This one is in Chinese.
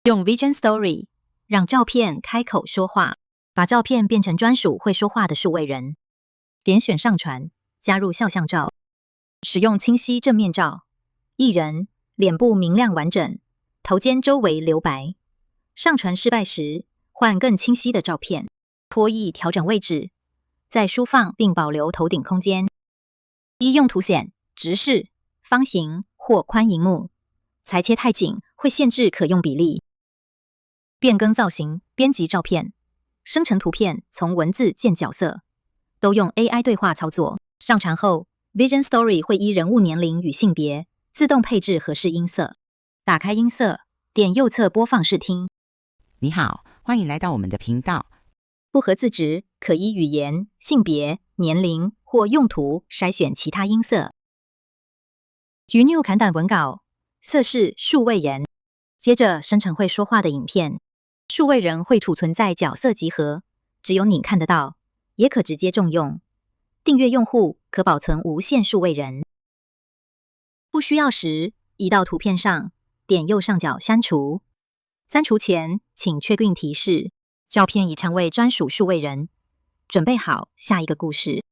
用 Vision Story 让照片开口说话，把照片变成专属会说话的数位人。点选上传，加入肖像照，使用清晰正面照，艺人脸部明亮完整，头肩周围留白。上传失败时，换更清晰的照片。拖曳调整位置，再疏放并保留头顶空间。依用图显、直视、方形或宽萤幕，裁切太紧会限制可用比例。变更造型，编辑照片，生成图片从文字见角色，都用 AI 对话操作。上传后 ，Vision Story 会依人物年龄与性别自动配置合适音色。打开音色，点右侧播放试听。你好，欢迎来到我们的频道。不合字值可依语言、性别、年龄或用途筛选其他音色。New 砍胆文稿，色是数位人。接着生成会说话的影片，数位人会储存在角色集合，只有你看得到，也可直接重用。订阅用户可保存无限数位人。不需要时，移到图片上，点右上角删除。删除前，请确定提示。照片已成为专属数位人，准备好下一个故事。